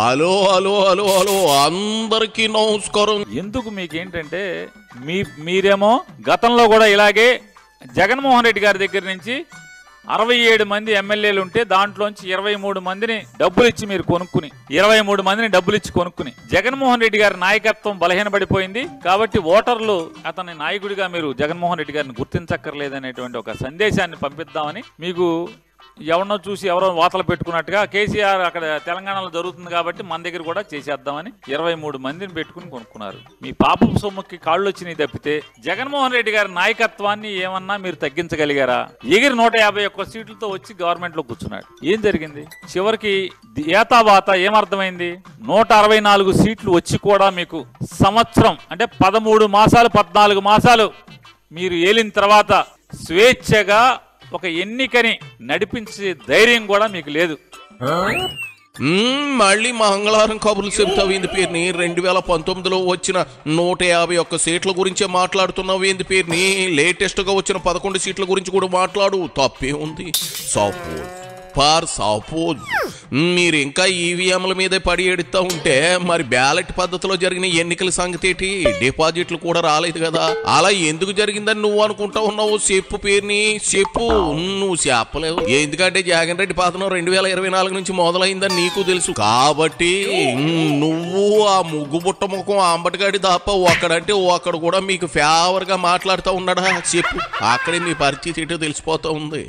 Hello hello hello hello అందరికీ నమస్కారం. ఎందుకు మీకేంటంటే మీరేమో గతంలో కూడా ఇలాగే జగన్మోహన్ రెడ్డి గారి దగ్గర నుంచి 67 మంది ఎమ్మెల్యేలు ఉంటే దాంట్లోంచి 23 మందిని డబ్బులు ఇచ్చి మీరు కొనుక్కుని 23 మందిని డబ్బులు ఇచ్చి కొనుక్కుని జగన్మోహన్ రెడ్డి గారి నాయకత్వం బలహీనపడిపోయింది కాబట్టి ఓటర్లు అతని నాయకుడిగా మీరు జగన్మోహన్ రెడ్డి గారిని గుర్తించక్కర్లేదనేటువంటి ఒక సందేశాన్ని పంపిద్దామని మీకు ఎవరినో చూసి ఎవరో వాతలు పెట్టుకున్నట్టుగా కేసీఆర్ అక్కడ తెలంగాణలో జరుగుతుంది కాబట్టి మన దగ్గర కూడా చేసేద్దామని 23 మందిని పెట్టుకుని కొనుక్కున్నారు. మీ పాపపు సొమ్ముకి కాళ్ళు వచ్చినాయి తప్పితే జగన్మోహన్ రెడ్డి గారి నాయకత్వాన్ని ఏమన్నా మీరు తగ్గించగలిగారా? ఎగిరి 151 సీట్లతో వచ్చి గవర్నమెంట్ లో కూర్చున్నాడు. ఏం జరిగింది? చివరికి ఏతావాత ఏమర్థమైంది? 164 సీట్లు వచ్చి కూడా మీకు సంవత్సరం అంటే 13 మాసాలు 14 మాసాలు మీరు ఏలిన తర్వాత స్వేచ్ఛగా ఒక ఎన్నికని నడిపించే ధైర్యం కూడా మీకు లేదు. మళ్ళీ మంగళవారం కబుర్లు చెబుతావు ఏంది పేరుని? 2019లో వచ్చిన 151 సీట్ల గురించే మాట్లాడుతున్నావు ఏంది పేరుని? లేటెస్ట్ గా వచ్చిన 11 సీట్ల గురించి కూడా మాట్లాడు, తప్పే ఉంది. సపోజ్ మీరు ఇంకా ఈవీఎంల మీదే పడి ఎడుతూ ఉంటే మరి బ్యాలెట్ పద్ధతిలో జరిగిన ఎన్నికల సంగతి ఏంటి? డిపాజిట్లు కూడా రాలేదు కదా, అలా ఎందుకు జరిగిందని నువ్వు అనుకుంటా ఉన్నావు? చెప్పు పేరుని చెప్పు. నువ్వు చెప్పలేవు, ఎందుకంటే జగన్ రెడ్డి పాతనం 2024 నుంచి మొదలైందని నీకు తెలుసు కాబట్టి నువ్వు ఆ ముగ్గుబుట్ట ముఖం అంబటిగాడి తప్ప ఒక్కడంటే ఒక్కడు కూడా మీకు ఫేవర్ గా మాట్లాడుతూ ఉన్నాడా? చెప్పు, అక్కడే మీ పరిస్థితి ఏంటో తెలిసిపోతా ఉంది.